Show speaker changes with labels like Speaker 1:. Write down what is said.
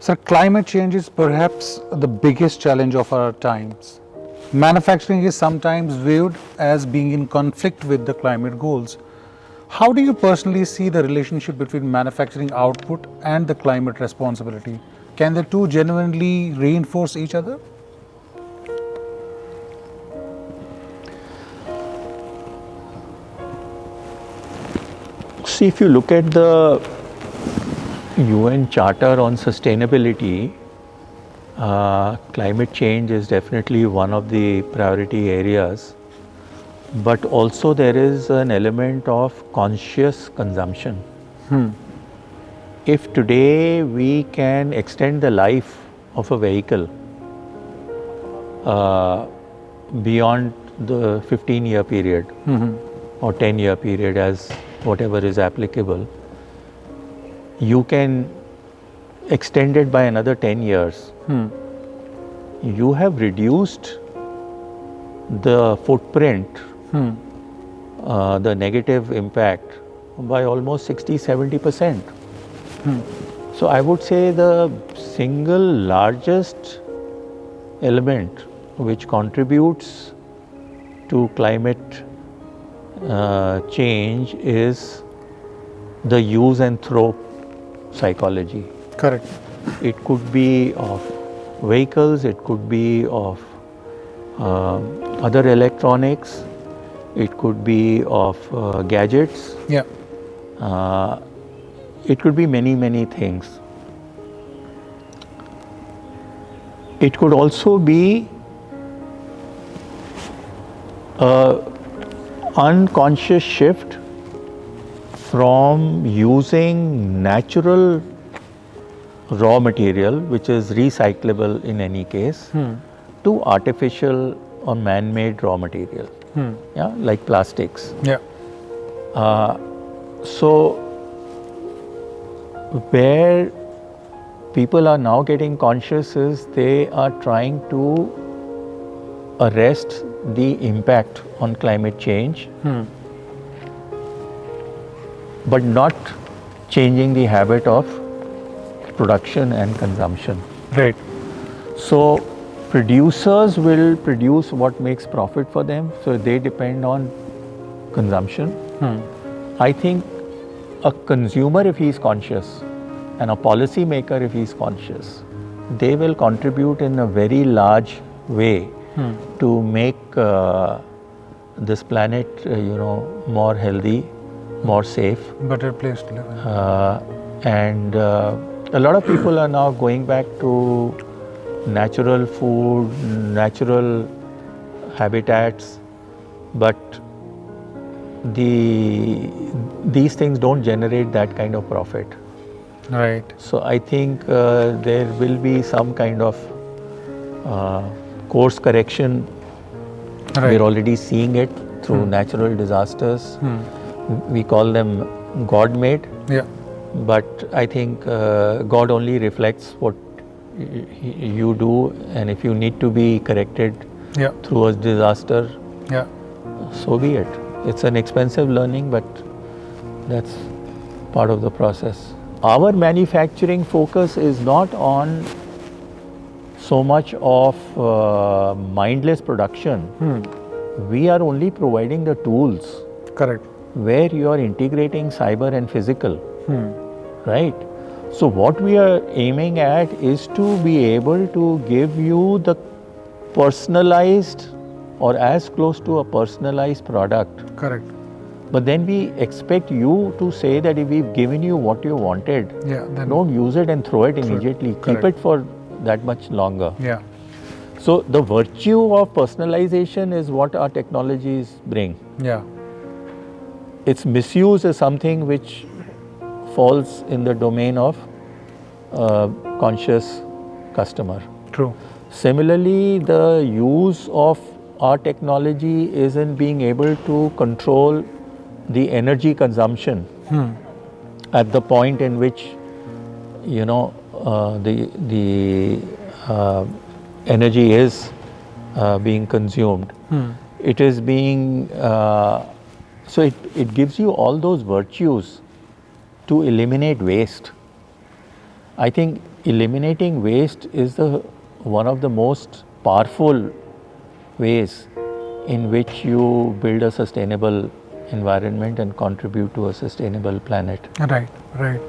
Speaker 1: Sir, climate change is perhaps the biggest challenge of our times. Manufacturing is sometimes viewed as being in conflict with the climate goals. How do you personally see the relationship between manufacturing output and the climate responsibility? Can the two genuinely reinforce each other?
Speaker 2: See, if you look at the UN Charter on Sustainability, climate change is definitely one of the priority areas, but also there is an element of conscious consumption. If today we can extend the life of a vehicle beyond the 15-year period or 10-year period, as whatever is applicable, you can extend it by another 10 years. You have reduced the footprint, the negative impact by almost 60-70%. So I would say the single largest element which contributes to climate change is the use and throw psychology.
Speaker 1: Correct.
Speaker 2: It could be of vehicles, it could be of other electronics, it could be of gadgets.
Speaker 1: Yeah.
Speaker 2: It could be many things. It could also be unconscious shift from using natural raw material, which is recyclable in any case, to artificial or man-made raw material, yeah, like plastics.
Speaker 1: Yeah.
Speaker 2: So where people are now getting conscious is they are trying to arrest the impact on climate change, but not changing the habit of production and consumption.
Speaker 1: Right.
Speaker 2: So producers will produce what makes profit for them, so they depend on consumption. I think a consumer, if he is conscious, and a policy maker, if he is conscious, they will contribute in a very large way to make this planet, more healthy, more safe.
Speaker 1: Better place to live in.
Speaker 2: And a lot of people are now going back to natural food, natural habitats, but these things don't generate that kind of profit.
Speaker 1: Right.
Speaker 2: So I think there will be some kind of course correction.
Speaker 1: Right.
Speaker 2: We're already seeing it through natural disasters. We call them God-made.
Speaker 1: Yeah.
Speaker 2: But I think God only reflects what you do, and if you need to be corrected through a disaster, so be it. It's an expensive learning, but that's part of the process. Our manufacturing focus is not on so much of mindless production. We are only providing the tools.
Speaker 1: Correct.
Speaker 2: Where you are integrating cyber and physical. Right? So what we are aiming at is to be able to give you the personalized or as close to a personalized product.
Speaker 1: Correct.
Speaker 2: But then we expect you to say that if we've given you what you wanted,
Speaker 1: then
Speaker 2: don't use it and throw it immediately.
Speaker 1: Correct.
Speaker 2: Keep it for that much longer.
Speaker 1: Yeah.
Speaker 2: So the virtue of personalization is what our technologies bring.
Speaker 1: Yeah.
Speaker 2: Its misuse is something which falls in the domain of conscious customer.
Speaker 1: True.
Speaker 2: Similarly, the use of our technology is in being able to control the energy consumption at the point in which the energy is being consumed. It is being so it gives you all those virtues to eliminate waste. I think eliminating waste is one of the most powerful ways in which you build a sustainable environment and contribute to a sustainable planet.
Speaker 1: Right, right.